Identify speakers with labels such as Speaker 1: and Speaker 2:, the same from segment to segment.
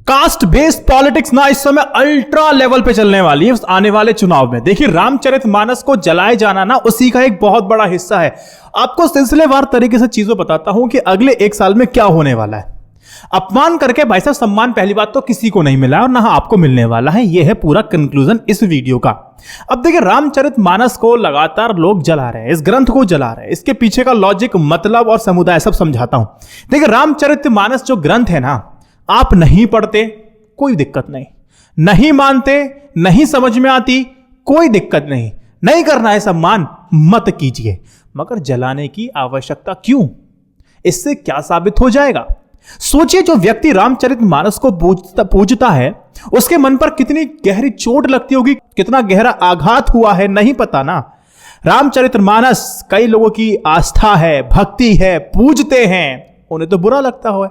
Speaker 1: Caste based politics ना इस समय अल्ट्रा लेवल पे चलने वाली है आने वाले चुनाव में। देखिए, रामचरितमानस को जलाए जाना ना उसी का एक बहुत बड़ा हिस्सा है। आपको सिलसिलेवार तरीके से चीजों बताता हूं कि अगले एक साल में क्या होने वाला है। अपमान करके भाई साहब सम्मान पहली बात तो किसी को नहीं मिला और ना आपको मिलने वाला है। यह है पूरा कंक्लूजन इस वीडियो का। अब देखिए, रामचरितमानस को लगातार लोग जला रहे हैं, इस ग्रंथ को जला रहे हैं। इसके पीछे का लॉजिक, मतलब और समुदाय सब समझाता हूं। देखिए, रामचरितमानस जो ग्रंथ है ना, आप नहीं पढ़ते कोई दिक्कत नहीं, नहीं मानते, नहीं समझ में आती कोई दिक्कत नहीं, नहीं करना है सम्मान मत कीजिए, मगर जलाने की आवश्यकता क्यों? इससे क्या साबित हो जाएगा? सोचिए, जो व्यक्ति रामचरितमानस को पूजता है उसके मन पर कितनी गहरी चोट लगती होगी, कितना गहरा आघात हुआ है, नहीं पता ना। रामचरितमानस कई लोगों की आस्था है, भक्ति है, पूजते हैं, उन्हें तो बुरा लगता हो।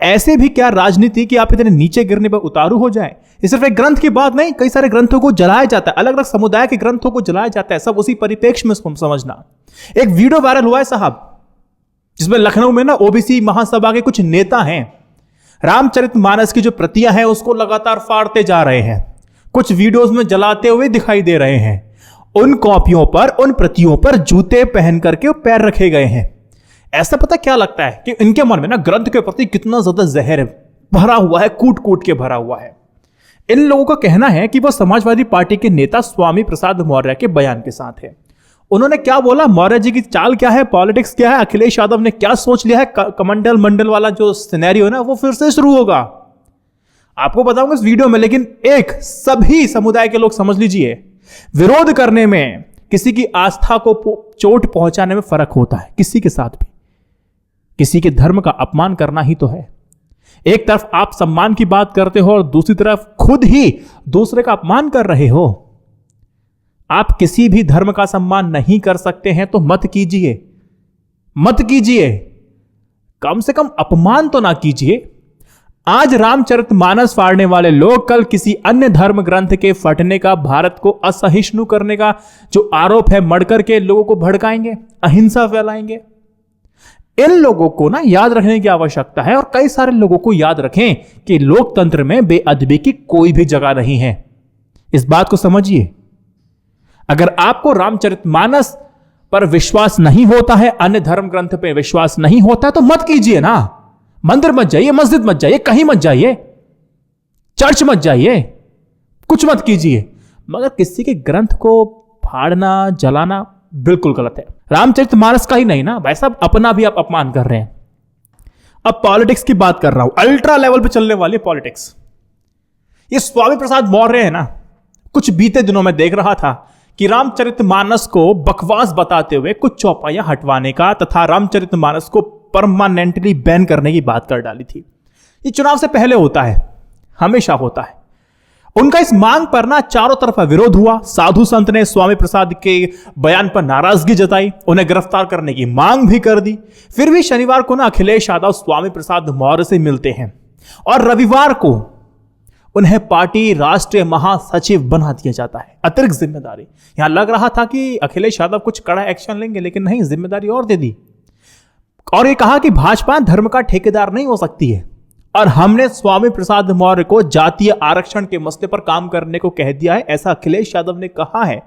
Speaker 1: ऐसे भी क्या राजनीति कि आप इतने नीचे गिरने पर उतारू हो जाएं? ये सिर्फ एक ग्रंथ की बात नहीं, कई सारे ग्रंथों को जलाया जाता है, अलग अलग समुदाय के ग्रंथों को जलाया जाता है, सब उसी परिप्रेक्ष्य में समझना। एक वीडियो वायरल हुआ है साहब, जिसमें लखनऊ में ना ओबीसी महासभा के कुछ नेता हैं, रामचरितमानस की जो प्रतियां हैं उसको लगातार फाड़ते जा रहे हैं, कुछ वीडियोस में जलाते हुए दिखाई दे रहे हैं। उन कॉपियों पर, उन प्रतियों पर जूते पहन करके पैर रखे गए हैं। ऐसा पता क्या लगता है कि इनके मन में ना ग्रंथ के प्रति कितना ज्यादा जहर भरा हुआ है, कूट कूट के भरा हुआ है। इन लोगों का कहना है कि वो समाजवादी पार्टी के नेता स्वामी प्रसाद मौर्य के बयान के साथ है। उन्होंने क्या बोला, मौर्य जी की चाल क्या है, पॉलिटिक्स क्या है, अखिलेश यादव ने क्या सोच लिया है, कमंडल मंडल वाला जो सिनेरियो है ना वो फिर से शुरू होगा। आपको बताऊंगा इस वीडियो में, लेकिन एक सभी समुदाय के लोग समझ लीजिए, विरोध करने में, किसी की आस्था को चोट पहुंचाने में फर्क होता है। किसी के साथ भी किसी के धर्म का अपमान करना ही तो है। एक तरफ आप सम्मान की बात करते हो और दूसरी तरफ खुद ही दूसरे का अपमान कर रहे हो। आप किसी भी धर्म का सम्मान नहीं कर सकते हैं तो मत कीजिए, मत कीजिए, कम से कम अपमान तो ना कीजिए। आज रामचरितमानस फाड़ने वाले लोग कल किसी अन्य धर्म ग्रंथ के फटने का, भारत को असहिष्णु करने का जो आरोप है मढ़कर के लोगों को भड़काएंगे, अहिंसा फैलाएंगे। इन लोगों को ना याद रखने की आवश्यकता है, और कई सारे लोगों को याद रखें कि लोकतंत्र में बेअदबी की कोई भी जगह नहीं है। इस बात को समझिए। अगर आपको रामचरितमानस पर विश्वास नहीं होता है, अन्य धर्म ग्रंथ पे विश्वास नहीं होता है, तो मत कीजिए ना। मंदिर मत जाइए, मस्जिद मत जाइए, कहीं मत जाइए, चर्च मत जाइए, कुछ मत कीजिए, मगर किसी के ग्रंथ को फाड़ना, जलाना बिल्कुल गलत है। रामचरितमानस का ही नहीं ना भाई साहब, अपना भी आप अपमान कर रहे हैं। अब पॉलिटिक्स की बात कर रहा हूं, अल्ट्रा लेवल पे चलने वाली पॉलिटिक्स। ये स्वामी प्रसाद मौर्य है ना, कुछ बीते दिनों में देख रहा था कि रामचरितमानस को बकवास बताते हुए कुछ चौपाइयां हटवाने का तथा रामचरितमानस को परमानेंटली बैन करने की बात कर डाली थी। ये चुनाव से पहले होता है, हमेशा होता है। उनका इस मांग पर ना चारों तरफ विरोध हुआ। साधु संत ने स्वामी प्रसाद के बयान पर नाराजगी जताई, उन्हें गिरफ्तार करने की मांग भी कर दी। फिर भी शनिवार को ना अखिलेश यादव स्वामी प्रसाद मौर्य से मिलते हैं और रविवार को उन्हें पार्टी राष्ट्रीय महासचिव बना दिया जाता है। अतिरिक्त जिम्मेदारी, यहां लग रहा था कि अखिलेश यादव कुछ कड़ा एक्शन लेंगे, लेकिन नहीं, जिम्मेदारी और दे दी और ये कहा कि भाजपा धर्म का ठेकेदार नहीं हो सकती है। और हमने स्वामी प्रसाद मौर्य को जातीय आरक्षण के मसले पर काम करने को कह दिया है, ऐसा अखिलेश यादव ने कहा है।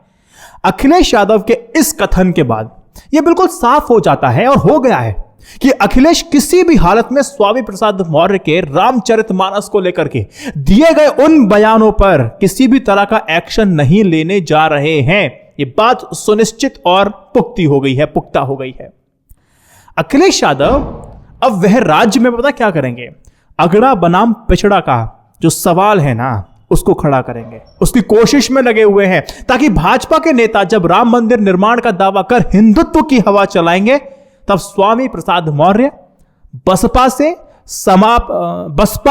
Speaker 1: अखिलेश यादव के इस कथन के बाद यह बिल्कुल साफ हो जाता है और हो गया है कि अखिलेश किसी भी हालत में स्वामी प्रसाद मौर्य के रामचरितमानस को लेकर के दिए गए उन बयानों पर किसी भी तरह का एक्शन नहीं लेने जा रहे हैं। यह बात सुनिश्चित और पुख्ता हो गई है। अखिलेश यादव अब वह राज्य में पता क्या करेंगे, अगड़ा बनाम पिछड़ा का जो सवाल है ना उसको खड़ा करेंगे, उसकी कोशिश में लगे हुए हैं, ताकि भाजपा के नेता जब राम मंदिर निर्माण का दावा कर हिंदुत्व की हवा चलाएंगे, तब स्वामी प्रसाद मौर्य बसपा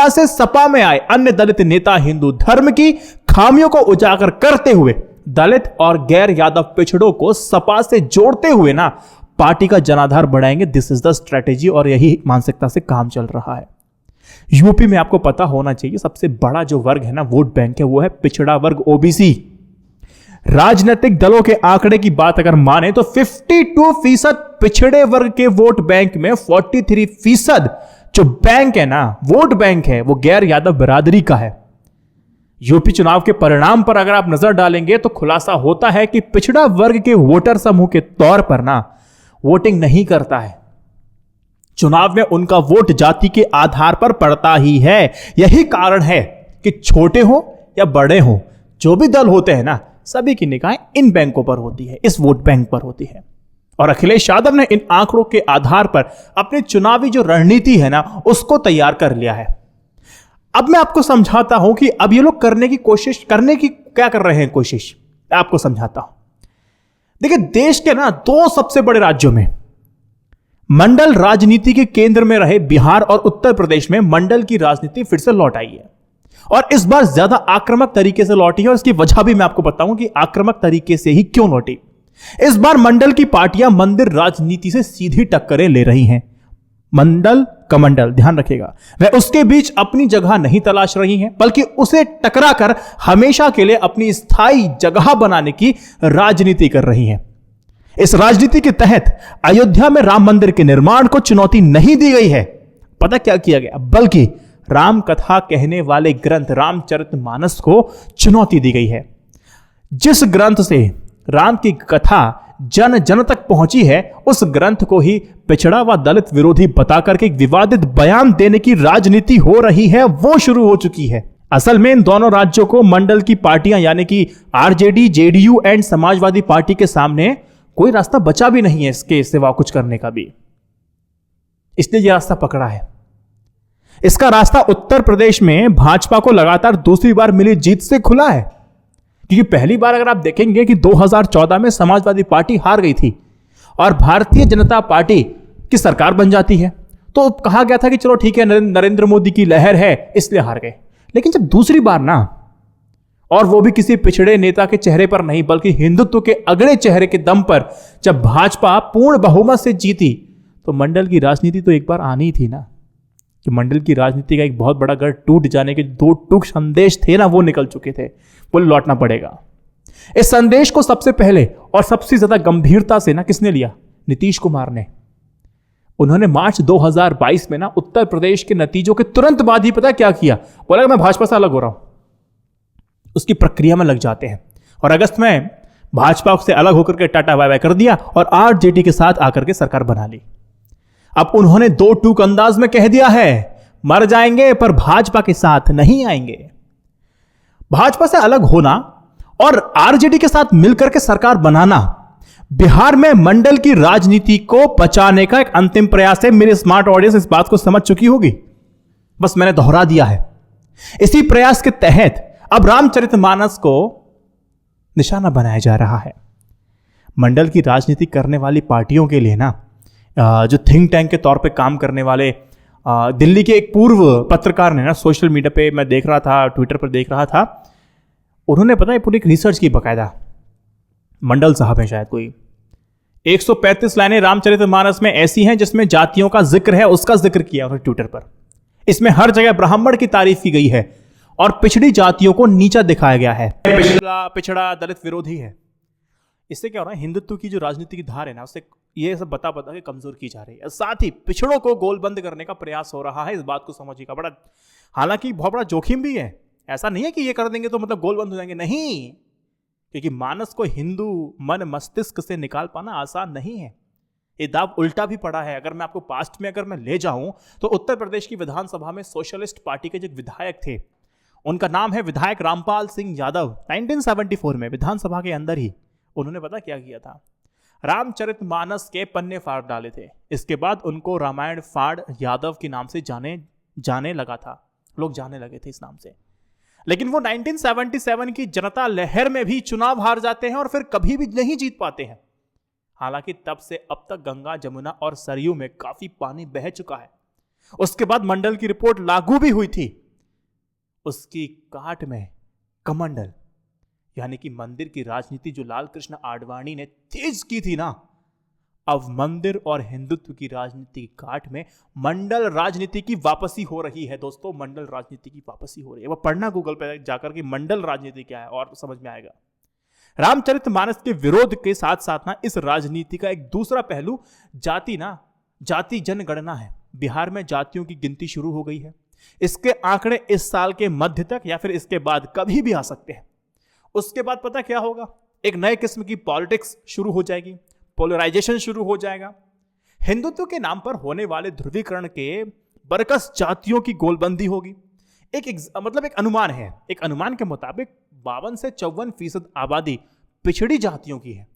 Speaker 1: से सपा में आए अन्य दलित नेता हिंदू धर्म की खामियों को उजागर करते हुए दलित और गैर यादव पिछड़ों को सपा से जोड़ते हुए ना पार्टी का जनाधार बढ़ाएंगे। दिस इज द स्ट्रेटेजी, और यही मानसिकता से काम चल रहा है। यूपी में आपको पता होना चाहिए सबसे बड़ा जो वर्ग है ना वोट बैंक है, वो है पिछड़ा वर्ग, ओबीसी। राजनीतिक दलों के आंकड़े की बात अगर माने तो 52% पिछड़े वर्ग के वोट बैंक में 43% जो बैंक है ना, वोट बैंक है, वो गैर यादव बिरादरी का है। यूपी चुनाव के परिणाम पर अगर आप नजर डालेंगे तो खुलासा होता है कि पिछड़ा वर्ग के वोटर समूह के तौर पर ना वोटिंग नहीं करता है। चुनाव में उनका वोट जाति के आधार पर पड़ता ही है। यही कारण है कि छोटे हो या बड़े हो, जो भी दल होते हैं ना, सभी की निगाहें इन बैंकों पर होती है, इस वोट बैंक पर होती है। और अखिलेश यादव ने इन आंकड़ों के आधार पर अपनी चुनावी जो रणनीति है ना, उसको तैयार कर लिया है। अब मैं आपको समझाता हूं कि अब ये लोग करने की क्या कर रहे हैं कोशिश, आपको समझाता हूं। देखिए, देश के ना 2 सबसे बड़े राज्यों में मंडल राजनीति के केंद्र में रहे बिहार और उत्तर प्रदेश में मंडल की राजनीति फिर से लौट आई है, और इस बार ज्यादा आक्रामक तरीके से लौटी है। और इसकी वजह भी मैं आपको बताऊं कि आक्रामक तरीके से ही क्यों लौटी। इस बार मंडल की पार्टियां मंदिर राजनीति से सीधी टक्करें ले रही हैं। मंडल कमंडल, ध्यान रखिएगा, वह उसके बीच अपनी जगह नहीं तलाश रही हैं, बल्कि उसे टकरा कर हमेशा के लिए अपनी स्थायी जगह बनाने की राजनीति कर रही हैं। इस राजनीति के तहत अयोध्या में राम मंदिर के निर्माण को चुनौती नहीं दी गई है। पता क्या किया गया, बल्कि राम कथा कहने वाले ग्रंथ रामचरितमानस को चुनौती दी गई है। जिस ग्रंथ से राम की कथा जन जन तक पहुंची है, उस ग्रंथ को ही पिछड़ा व दलित विरोधी बताकर के एक विवादित बयान देने की राजनीति हो रही है, वो शुरू हो चुकी है। असल में इन दोनों राज्यों को मंडल की पार्टियां यानी कि RJD, JDU and Samajwadi party के सामने कोई रास्ता बचा भी नहीं है इसके सिवा कुछ करने का भी, इसलिए यह रास्ता पकड़ा है। इसका रास्ता उत्तर प्रदेश में भाजपा को लगातार दूसरी बार मिली जीत से खुला है, क्योंकि पहली बार अगर आप देखेंगे कि 2014 में समाजवादी पार्टी हार गई थी और भारतीय जनता पार्टी की सरकार बन जाती है, तो कहा गया था कि चलो ठीक है, नरेंद्र मोदी की लहर है इसलिए हार गए। लेकिन जब दूसरी बार ना, और वो भी किसी पिछड़े नेता के चेहरे पर नहीं बल्कि हिंदुत्व के अगड़े चेहरे के दम पर, जब भाजपा पूर्ण बहुमत से जीती, तो मंडल की राजनीति तो एक बार आनी थी ना, कि मंडल की राजनीति का एक बहुत बड़ा गढ़ टूट जाने के 2 टूक संदेश थे ना, वो निकल चुके थे, वो लौटना पड़ेगा। इस संदेश को सबसे पहले और सबसे ज्यादा गंभीरता से ना किसने लिया, नीतीश कुमार ने। उन्होंने मार्च 2022 में ना उत्तर प्रदेश के नतीजों के तुरंत बाद ही पता क्या किया, बोला मैं भाजपा से अलग हो रहा हूं। उसकी प्रक्रिया में लग जाते हैं, और अगस्त में भाजपा से अलग होकर के टाटा बाय बाय कर दिया और आरजेडी के साथ आकर के सरकार बना ली। अब उन्होंने 2 टूक अंदाज में कह दिया है, मर जाएंगे पर भाजपा के साथ नहीं आएंगे। भाजपा से अलग होना और आरजेडी के साथ मिलकर के सरकार बनाना बिहार में मंडल की राजनीति को बचाने का एक अंतिम प्रयास है। मेरी स्मार्ट ऑडियंस इस बात को समझ चुकी होगी, बस मैंने दोहरा दिया है। इसी प्रयास के तहत अब रामचरितमानस को निशाना बनाया जा रहा है। मंडल की राजनीति करने वाली पार्टियों के लिए ना, जो थिंक टैंक के तौर पे काम करने वाले दिल्ली के एक पूर्व पत्रकार ने ना, सोशल मीडिया पे मैं देख रहा था, ट्विटर पर देख रहा था, उन्होंने पता है पूरी एक रिसर्च की बकायदा, मंडल साहब है शायद कोई, 135 लाइनें रामचरितमानस में ऐसी हैं जिसमें जातियों का जिक्र है, उसका जिक्र किया उन्होंने ट्विटर पर। इसमें हर जगह ब्राह्मण की तारीफ की गई है और पिछड़ी जातियों को नीचा दिखाया गया है, पिछड़ा दलित विरोधी है। इससे क्या हो रहा है, हिंदुत्व की जो राजनीति की धार है ना, उससे ये सब बता के कमजोर की जा रही है। साथ ही पिछड़ों को गोलबंद करने का प्रयास हो रहा है, इस बात को समझिएगा। बड़ा, हालांकि बहुत बड़ा जोखिम भी है। ऐसा नहीं है कि ये कर देंगे तो मतलब गोलबंद हो जाएंगे, नहीं, क्योंकि मानस को हिंदू मन मस्तिष्क से निकाल पाना आसान नहीं है। ये दाव उल्टा भी पड़ा है। अगर मैं आपको पास्ट में अगर मैं ले जाऊं तो उत्तर प्रदेश की विधानसभा में सोशलिस्ट पार्टी के जो विधायक थे, उनका नाम है विधायक रामपाल सिंह यादव। 1974 में विधानसभा के अंदर ही उन्होंने पता क्या किया था, रामचरितमानस के पन्ने फाड़ डाले थे। इसके बाद उनको रामायण फाड़ यादव के नाम से जाने लगा था, लोग जाने लगे थे इस नाम से। लेकिन वो 1977 की जनता लहर में भी चुनाव हार जाते हैं और फिर कभी भी नहीं जीत पाते हैं। हालांकि तब से अब तक गंगा, जमुना और सरयू में काफी पानी बह चुका है। उसके बाद मंडल की रिपोर्ट लागू भी हुई थी। उसकी काट में कमंडल यानी कि मंदिर की राजनीति जो लाल कृष्ण आडवाणी ने तेज की थी ना, अब मंदिर और हिंदुत्व की राजनीति की काट में मंडल राजनीति की वापसी हो रही है। दोस्तों, मंडल राजनीति की वापसी हो रही है। वह पढ़ना गूगल पे जाकर कि मंडल राजनीति क्या है और समझ में आएगा। रामचरितमानस के विरोध के साथ साथ ना इस राजनीति का एक दूसरा पहलू जाति जनगणना है। बिहार में जातियों की गिनती शुरू हो गई है। इसके आंकड़े इस साल के मध्य तक या फिर इसके बाद कभी भी आ सकते हैं। उसके बाद पता क्या होगा, एक नए किस्म की पॉलिटिक्स शुरू हो जाएगी, पोलराइजेशन शुरू हो जाएगा। हिंदुत्व के नाम पर होने वाले ध्रुवीकरण के बरकस जातियों की गोलबंदी होगी। एक अनुमान है, एक अनुमान के मुताबिक 52 से 54% आबादी पिछड़ी जातियों की है।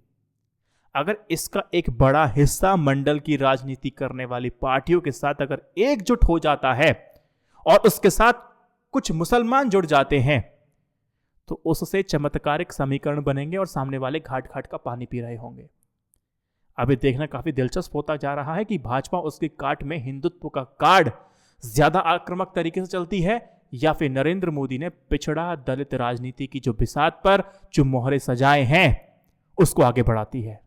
Speaker 1: अगर इसका एक बड़ा हिस्सा मंडल की राजनीति करने वाली पार्टियों के साथ अगर एकजुट हो जाता है और उसके साथ कुछ मुसलमान जुड़ जाते हैं तो उससे चमत्कारिक समीकरण बनेंगे और सामने वाले घाट घाट का पानी पी रहे होंगे। अभी देखना काफी दिलचस्प होता जा रहा है कि भाजपा उसकी काट में हिंदुत्व का कार्ड ज्यादा आक्रामक तरीके से चलती है या फिर नरेंद्र मोदी ने पिछड़ा दलित राजनीति की जो बिसात पर जो मोहरे सजाए हैं उसको आगे बढ़ाती है।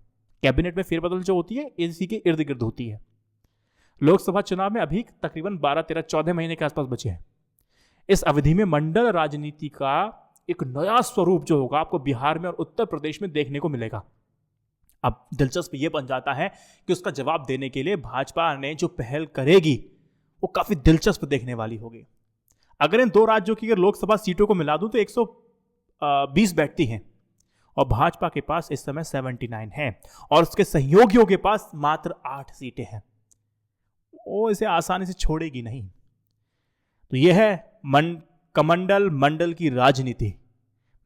Speaker 1: कैबिनेट में फेरबदल जो होती है इसी के इर्द गिर्द होती है। लोकसभा चुनाव में अभी तकरीबन 12, 13, 14 महीने के आसपास बचे हैं। इस अवधि में मंडल राजनीति का एक नया स्वरूप जो होगा आपको बिहार में और उत्तर प्रदेश में देखने को मिलेगा। अब दिलचस्प यह बन जाता है कि उसका जवाब देने के लिए भाजपा ने जो पहल करेगी वो काफी दिलचस्प देखने वाली होगी। अगर इन दो राज्यों की अगर लोकसभा सीटों को मिला दूं तो 120 बैठती हैं और भाजपा के पास इस समय 79 है और उसके सहयोगियों के पास मात्र 8 सीटें हैं। वो इसे आसानी से छोड़ेगी नहीं। तो यह है कमंडल मंडल की राजनीति।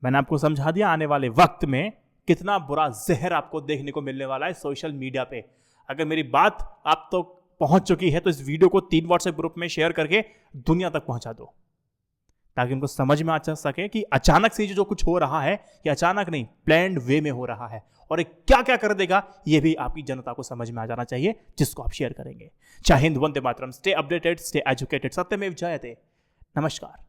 Speaker 1: मैंने आपको समझा दिया आने वाले वक्त में कितना बुरा जहर आपको देखने को मिलने वाला है सोशल मीडिया पे। अगर मेरी बात आप तो पहुंच चुकी है तो इस वीडियो को 3 व्हाट्सएप ग्रुप में शेयर करके दुनिया तक पहुंचा दो ताकि उनको समझ में आ सके कि अचानक से जो कुछ हो रहा है ये अचानक नहीं, प्लान्ड वे में हो रहा है और ये क्या क्या कर देगा ये भी आपकी जनता को समझ में आ जाना चाहिए, जिसको आप शेयर करेंगे। जय Hind, Vande Mataram. Stay updated, stay educated, सत्यमेव जयते। नमस्कार।